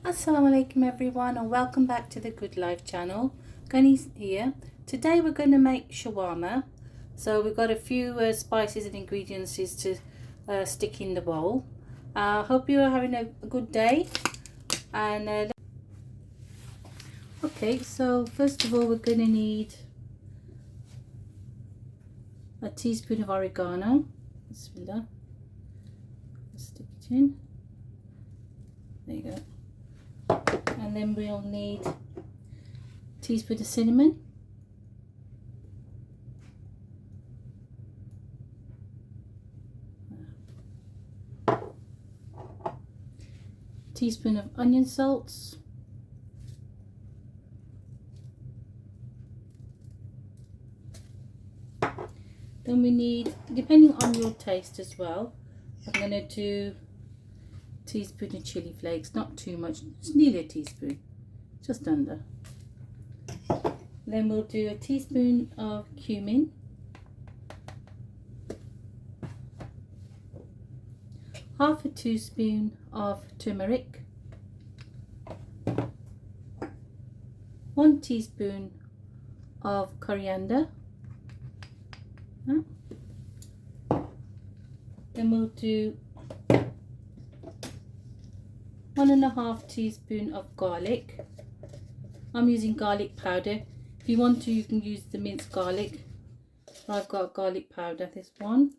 Assalamu alaikum everyone, and welcome back to the Good Life channel. Gunny's here. Today we're going to make shawarma. So we've got a few spices and ingredients to stick in the bowl. Hope you are having a good day. And okay, so first of all we're going to need a teaspoon of oregano. Bismillah. Stick it in. There you go. And then we'll need a teaspoon of cinnamon, teaspoon of onion salts, then we need, depending on your taste as well, I'm going to do teaspoon of chili flakes, not too much, just nearly a teaspoon, just under. Then we'll do a teaspoon of cumin, half a teaspoon of turmeric, 1 teaspoon of coriander, then we'll do 1.5 teaspoon of garlic. I'm using garlic powder. If you want to, you can use the minced garlic. I've got garlic powder. This one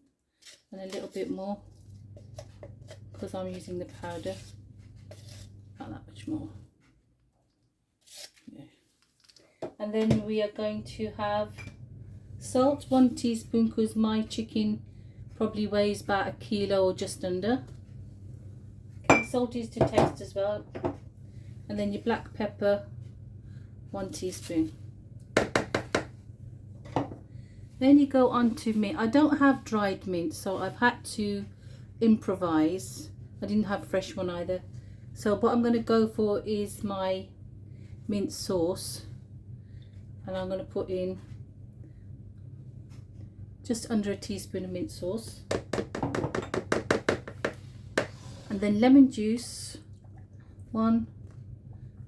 and a little bit more because I'm using the powder. Not that much more. Yeah. And then we are going to have salt, 1 teaspoon, because my chicken probably weighs about 1 kilo or just under. Salt is to taste as well, and then your black pepper, 1 teaspoon. Then you go on to mint. I don't have dried mint, so I've had to improvise. I didn't have fresh one either, so what I'm going to go for is my mint sauce, and I'm going to put in just under 1 teaspoon of mint sauce. And then lemon juice, 1,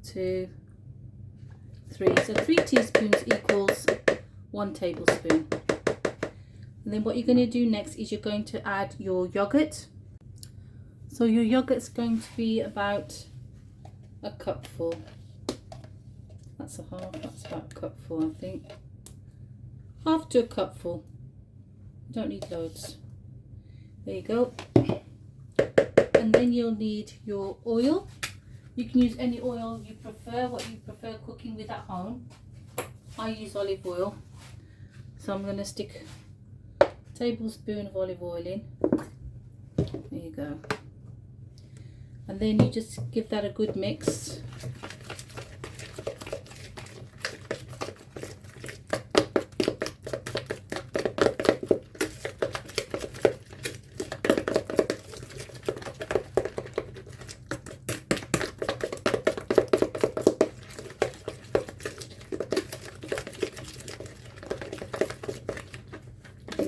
2, 3. So 3 teaspoons equals 1 tablespoon. And then what you're going to do next is you're going to add your yogurt. So your yogurt's going to be about a cupful. That's a half. That's about a cupful, I think. Half to a cupful. You don't need loads. There you go. And then you'll need your oil. You can use any oil you prefer, what you prefer cooking with at home. I use olive oil, so I'm going to stick a tablespoon of olive oil in. There you go. And then you just give that a good mix.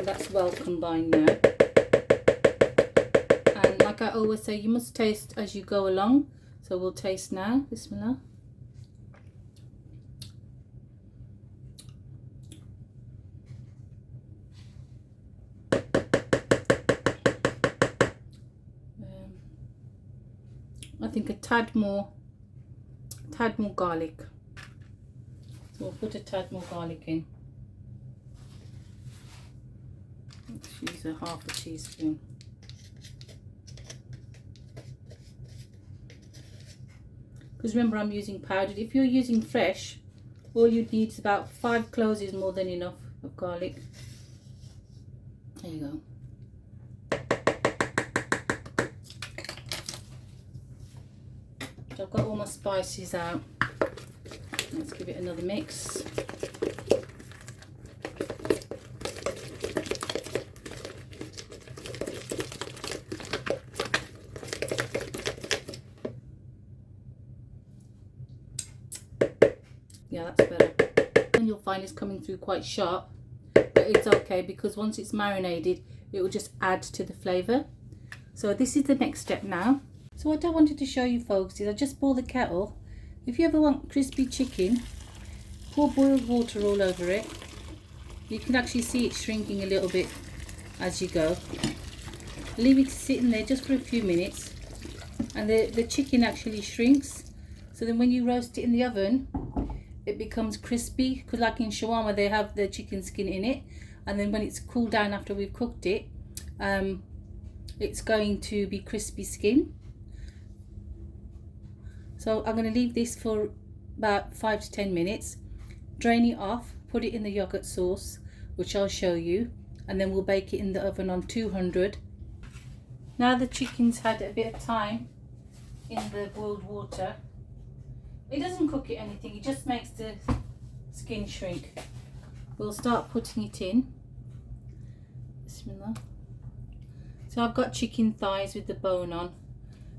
That's well combined now, and like I always say, you must taste as you go along, so we'll taste now. Bismillah. I think a tad more garlic, so we'll put a tad more garlic in. Let's use a half a teaspoon. Because remember, I'm using powdered. If you're using fresh, all you'd need is about 5 cloves, is more than enough of garlic. There you go. So I've got all my spices out. Let's give it another mix. Yeah, that's better. And you'll find it's coming through quite sharp, but it's okay because once it's marinated, it will just add to the flavour. So this is the next step now. So what I wanted to show you folks is I just boiled the kettle. If you ever want crispy chicken, pour boiled water all over it. You can actually see it shrinking a little bit as you go. Leave it to sit in there just for a few minutes, and the chicken actually shrinks. So then when you roast it in the oven, it becomes crispy, because like in shawarma they have the chicken skin in it, and then when it's cooled down after we've cooked it, it's going to be crispy skin. So I'm going to leave this for about 5 to 10 minutes, drain it off, put it in the yogurt sauce, which I'll show you, and then we'll bake it in the oven on 200. Now the chicken's had a bit of time in the boiled water. It doesn't cook it anything, it just makes the skin shrink. We'll start putting it in. Bismillah. So I've got chicken thighs with the bone on,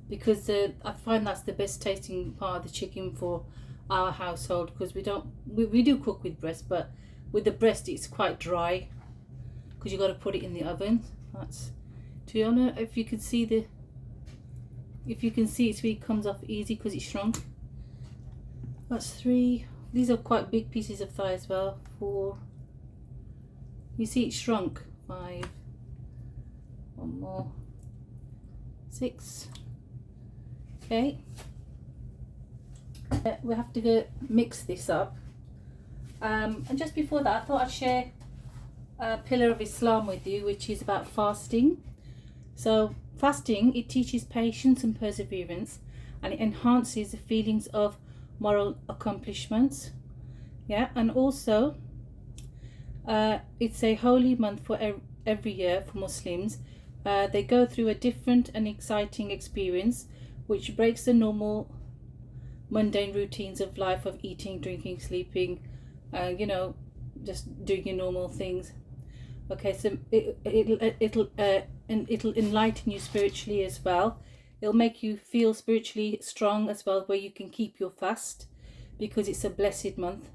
because I find that's the best tasting part of the chicken for our household, because we do cook with breast, but with the breast it's quite dry because you got to put it in the oven. That's, to be honest, if you can see it, so it comes off easy because it's shrunk. That's 3. These are quite big pieces of thigh as well. 4. You see it shrunk. 5. 1 more. 6. Okay. We have to go mix this up. And just before that, I thought I'd share a pillar of Islam with you, which is about fasting. So fasting, it teaches patience and perseverance, and it enhances the feelings of moral accomplishments. Yeah, and also it's a holy month for every year for Muslims. They go through a different and exciting experience which breaks the normal mundane routines of life of eating, drinking, sleeping, you know, just doing your normal things. Okay, so it'll enlighten you spiritually as well. It'll make you feel spiritually strong as well, where you can keep your fast, because it's a blessed month,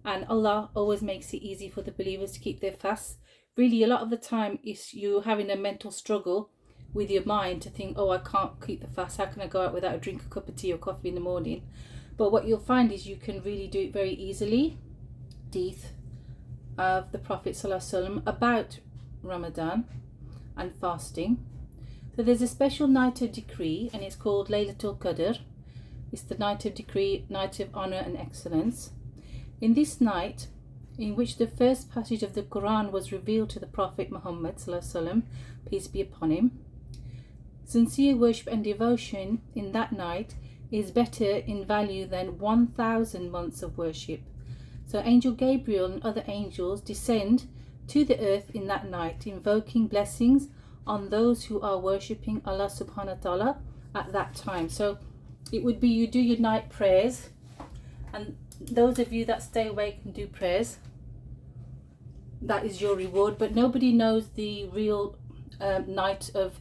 and Allah always makes it easy for the believers to keep their fasts. Really, a lot of the time is you having a mental struggle with your mind to think, oh, I can't keep the fast, how can I go out without a drink, a cup of tea or coffee in the morning? But what you'll find is you can really do it very easily. Hadith of the Prophet ﷺ about Ramadan and fasting. So there's a special night of decree, and it's called Laylatul Qadr. It's the night of decree, night of honor and excellence. In this night, in which the first passage of the Quran was revealed to the Prophet Muhammad ﷺ, peace be upon him, sincere worship and devotion in that night is better in value than 1,000 months of worship. So Angel Gabriel and other angels descend to the earth in that night, invoking blessings on those who are worshipping Allah subhanahu wa ta'ala at that time. So it would be, you do your night prayers, and those of you that stay awake and do prayers, that is your reward. But nobody knows the real night of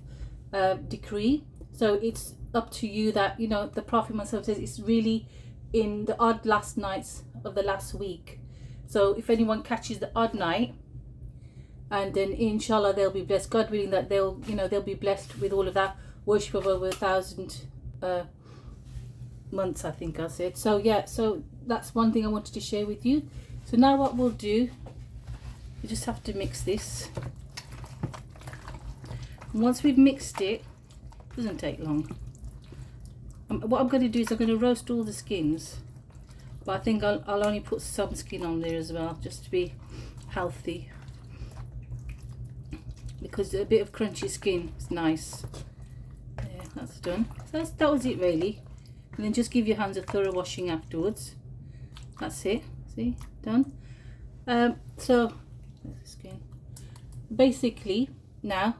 decree, so it's up to you. That, you know, the Prophet myself says it's really in the odd last nights of the last week. So if anyone catches the odd night, and then inshallah they'll be blessed, God willing, that they'll be blessed with all of that worship of over 1,000 months, I think I said. So yeah, so that's one thing I wanted to share with you. So now what we'll do, you just have to mix this. And once we've mixed it, doesn't take long. What I'm going to do is I'm going to roast all the skins, but I think I'll only put some skin on there as well, just to be healthy, because a bit of crunchy skin is nice. Yeah, that's done. So that was it really. And then just give your hands a thorough washing afterwards. That's it. See, done. So there's the skin. Basically now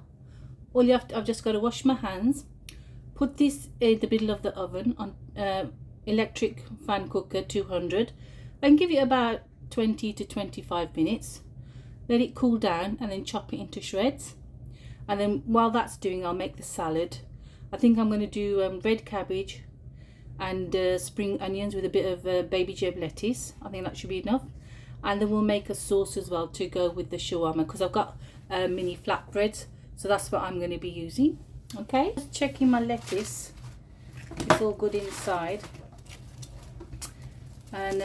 all you have to, I've just got to wash my hands, put this in the middle of the oven on electric fan cooker 200, and give it about 20 to 25 minutes. Let it cool down and then chop it into shreds. And then while that's doing, I'll make the salad. I think I'm going to do red cabbage and spring onions with a bit of baby germ lettuce. I think that should be enough. And then we'll make a sauce as well to go with the shawarma, because I've got mini flatbreads, so that's what I'm going to be using. Okay, just checking my lettuce it's all good inside. And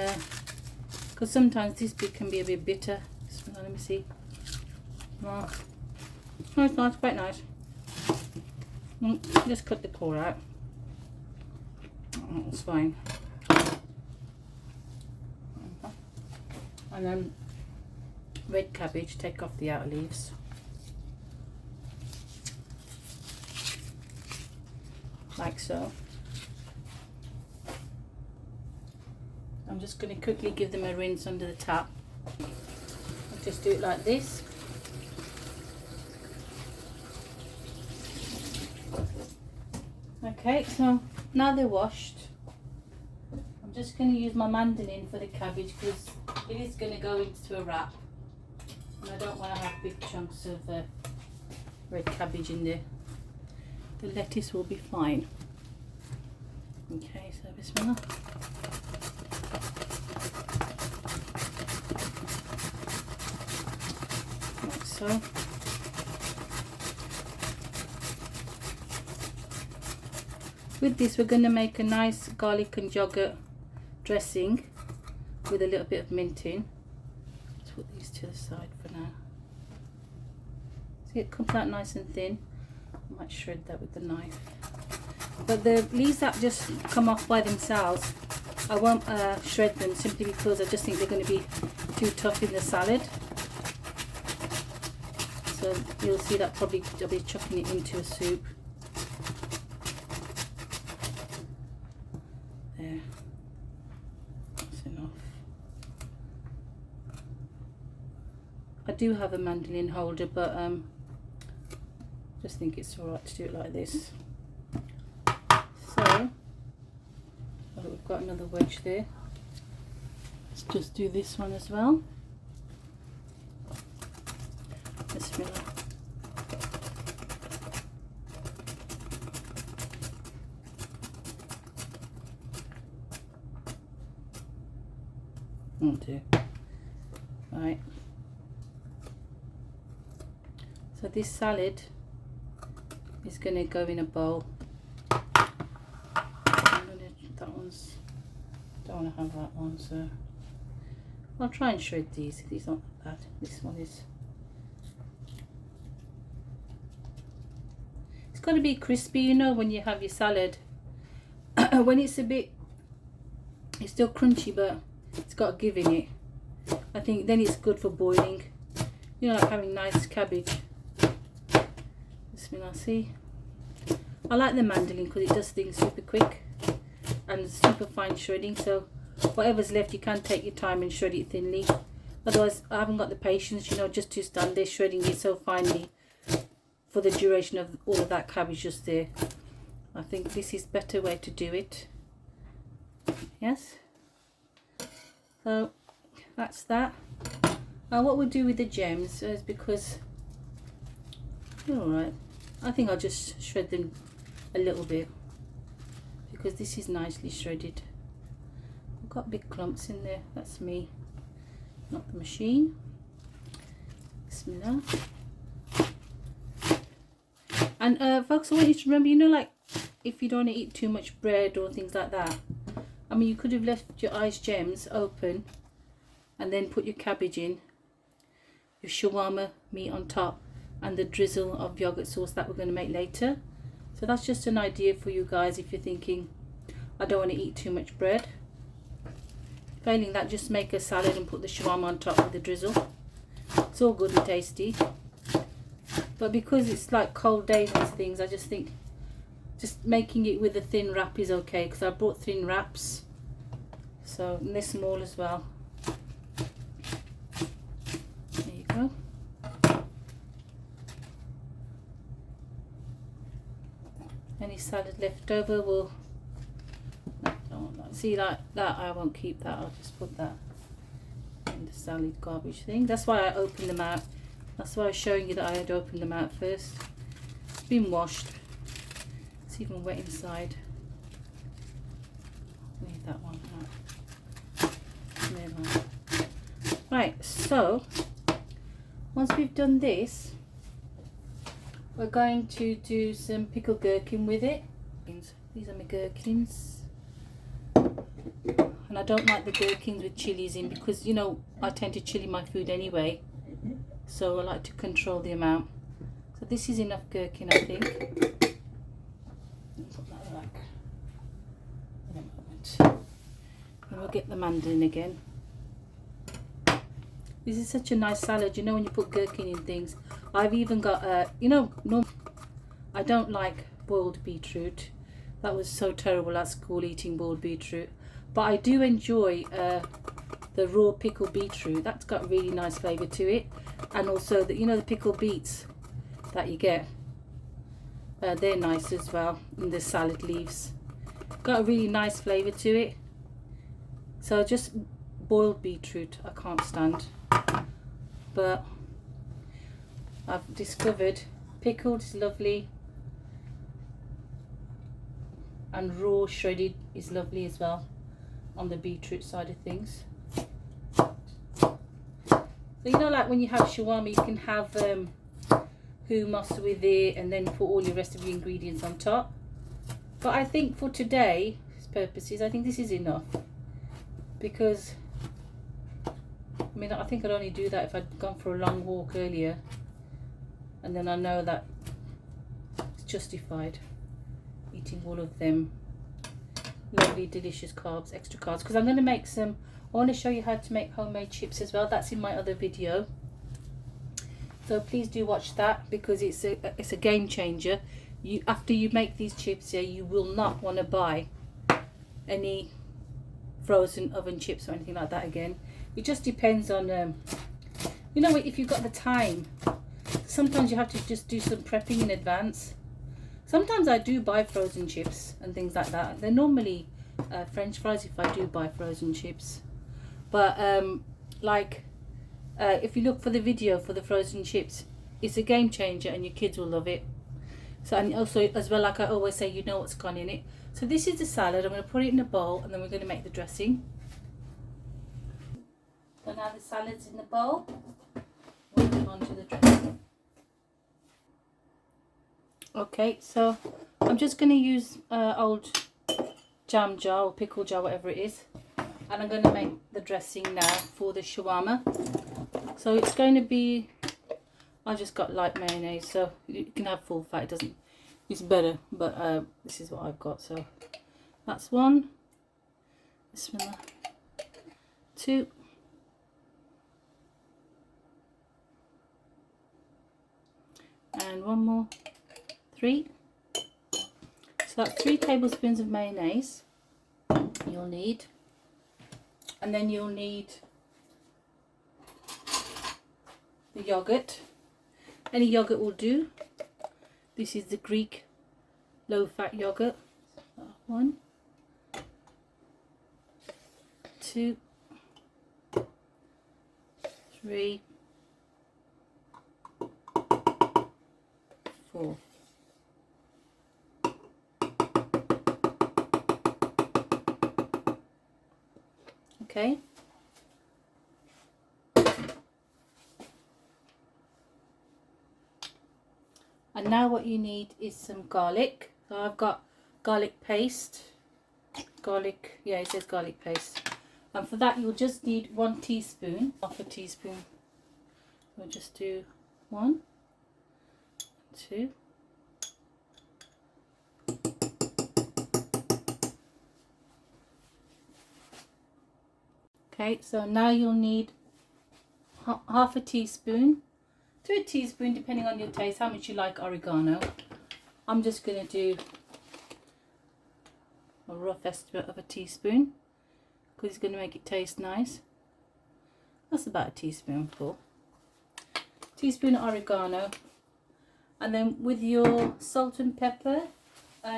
because sometimes this bit can be a bit bitter. Let me see. Oh, it's nice, quite nice. Just cut the core out. It's fine. And then red cabbage, take off the outer leaves. Like so. I'm just going to quickly give them a rinse under the tap. I'll just do it like this. Okay, so now they're washed, I'm just going to use my mandolin for the cabbage because it is going to go into a wrap. And I don't want to have big chunks of red cabbage in there. The lettuce will be fine. Okay, so bismillah. Like so. With this we're going to make a nice garlic and yogurt dressing with a little bit of mint in. Let's put these to the side for now. See, it comes out nice and thin. I might shred that with the knife. But the leaves that just come off by themselves, I won't shred them simply because I just think they're going to be too tough in the salad. So you'll see that probably I'll be chucking it into a soup. There. That's enough. I do have a mandolin holder, but just think it's alright to do it like this. So we've got another wedge there. Let's just do this one as well. Bismillah. Right. So this salad is going to go in a bowl. That one's, don't want to have that one, so I'll try and shred these. These aren't bad. This one is. It's got to be crispy, you know, when you have your salad. When it's a bit, it's still crunchy, but it's got a give in it. I think then it's good for boiling. You know, like having nice cabbage. Bismillah, see. I like the mandolin because it does things super quick and super fine shredding. So whatever's left, you can take your time and shred it thinly. Otherwise, I haven't got the patience, you know, just to stand there shredding it so finely for the duration of all of that cabbage just there. I think this is a better way to do it. Yes. So that's that. What we'll do with the gems is, because they're alright, I think I'll just shred them a little bit because this is nicely shredded. I've got big clumps in there. That's me, not the machine. Bismillah. And folks, I want you to remember, you know, like if you don't want to eat too much bread or things like that, I mean, you could have left your ice gems open and then put your cabbage in, your shawarma meat on top, and the drizzle of yogurt sauce that we're going to make later. So that's just an idea for you guys if you're thinking, I don't want to eat too much bread. Failing that, just make a salad and put the shawarma on top with the drizzle. It's all good and tasty. But because it's like cold days and things, I just think just making it with a thin wrap is okay, because I brought thin wraps. So, and they're small as well. There you go. Any salad left over will, no, don't want that. See, like that, I won't keep that. I'll just put that in the salad garbage thing. That's why I opened them out. That's why I was showing you that I had opened them out first. It's been washed. It's even wet inside. Leave that one out. Never. Right, so once we've done this, we're going to do some pickled gherkin with it. These are my gherkins. And I don't like the gherkins with chilies in because, you know, I tend to chili my food anyway. So I like to control the amount. So this is enough gherkin, I think. Put that back in a moment. And we'll get the mandarin again. This is such a nice salad, you know, when you put gherkin in things. I've even got, you know, I don't like boiled beetroot. That was so terrible at school, eating boiled beetroot. But I do enjoy the raw pickled beetroot. That's got really nice flavour to it. And also, you know, the pickled beets that you get. They're nice as well in the salad leaves. Got a really nice flavour to it. So just boiled beetroot I can't stand. But I've discovered pickled is lovely. And raw shredded is lovely as well on the beetroot side of things. So you know, like when you have shawarma, you can have hummus with it and then put all your rest of your ingredients on top. But I think for today's purposes, I think this is enough. Because, I mean, I think I'd only do that if I'd gone for a long walk earlier. And then I know that it's justified eating all of them lovely delicious carbs, extra carbs, because I'm going to make some, I want to show you how to make homemade chips as well. That's in my other video, so please do watch that because it's a game changer. You, after you make these chips, yeah, you will not want to buy any frozen oven chips or anything like that again. It just depends on you know, if you've got the time. Sometimes you have to just do some prepping in advance. Sometimes I do buy frozen chips and things like that. They're normally French fries if I do buy frozen chips. But if you look for the video for the frozen chips, it's a game changer and your kids will love it. So, and also as well, like I always say, you know what's gone in it. So this is the salad. I'm going to put it in a bowl and then we're going to make the dressing. So now the salad's in the bowl. We'll move on to the dressing. Okay, so I'm just going to use old jam jar or pickle jar, whatever it is, and I'm going to make the dressing now for the shawarma. So it's going to be, I just got light mayonnaise, so you can have full fat, it doesn't, it's better, but this is what I've got. So that's one, bismillah, two, and one more. 3. So that's 3 tablespoons of mayonnaise you'll need, and then you'll need the yogurt. Any yogurt will do. This is the Greek low-fat yogurt. 1, 2, 3, 4. Okay. And now what you need is some garlic. So I've got garlic paste. Garlic, yeah, it says garlic paste. And for that you'll just need 1 teaspoon, half a teaspoon. We'll just do 1, 2. Okay, so now you'll need half a teaspoon to a teaspoon, depending on your taste, how much you like oregano. I'm just going to do a rough estimate of a teaspoon because it's going to make it taste nice. That's about a teaspoonful. Teaspoon of oregano. And then with your salt and pepper,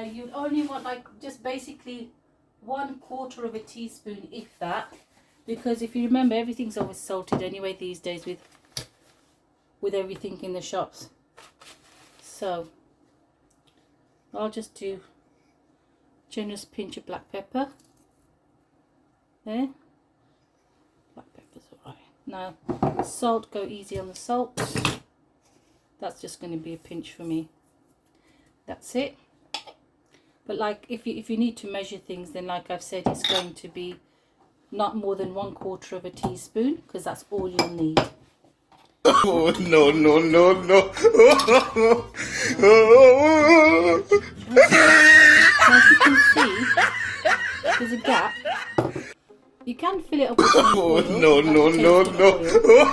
you'd only want like just basically 1/4 of a teaspoon, if that. Because if you remember, everything's always salted anyway these days with everything in the shops. So I'll just do a generous pinch of black pepper. There. Black pepper's alright. Now salt, go easy on the salt. That's just going to be a pinch for me. That's it. But like if you need to measure things, then like I've said, it's going to be not more than 1/4 of a teaspoon, because that's all you'll need. Oh, no, no, no, no. Now, as you can see, there's a gap. You can fill it up with some Oh, oil. no, no, no, no.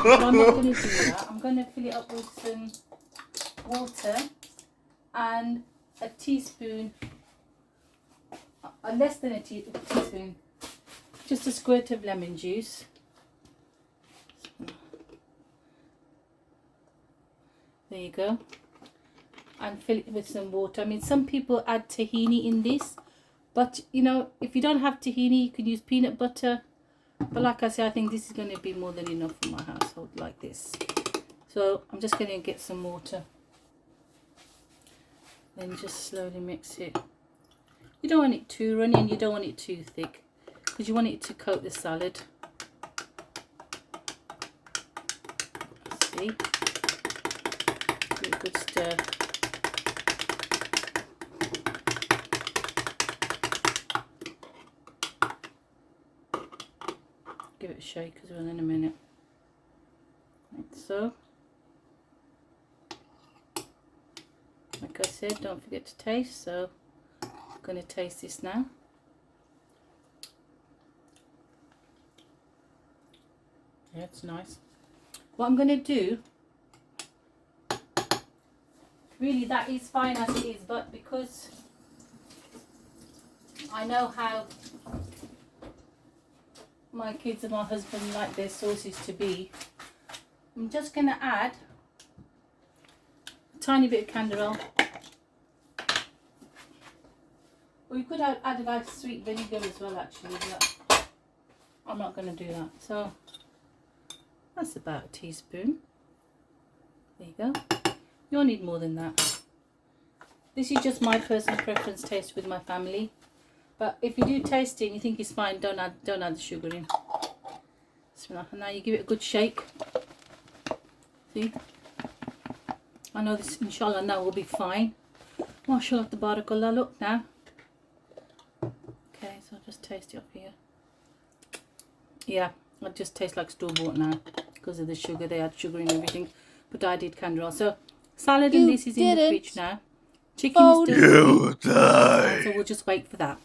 But I'm not going to do that. I'm going to fill it up with some water and a teaspoon, less than a teaspoon, just a squirt of lemon juice. There you go. And fill it with some water. I mean, some people add tahini in this, but you know, if you don't have tahini, you can use peanut butter. But like I said, I think this is going to be more than enough for my household like this. So I'm just going to get some water. Then just slowly mix it. You don't want it too runny and you don't want it too thick, because you want it to coat the salad. See? Give it a good stir. Give it a shake as well in a minute. Like so. Like I said, don't forget to taste, so I'm going to taste this now. Yeah, it's nice. What I'm going to do, really that is fine as it is, but because I know how my kids and my husband like their sauces to be, I'm just going to add a tiny bit of canderel. Or you could add a nice sweet vinegar as well actually, but I'm not going to do that. So that's about a teaspoon. There you go. You don't need more than that. This is just my personal preference taste with my family. But if you do taste it and you think it's fine, don't add the sugar in. And now you give it a good shake. See? I know this, inshallah, now will be fine. MashaAllah, tabarakallah, look now. Okay, so I'll just taste it up here. Yeah, it just tastes like store-bought now because of the sugar. They add sugar in everything. But I did canderel. So salad and this is in the fridge now. Chicken is still You die. so we'll just wait for that.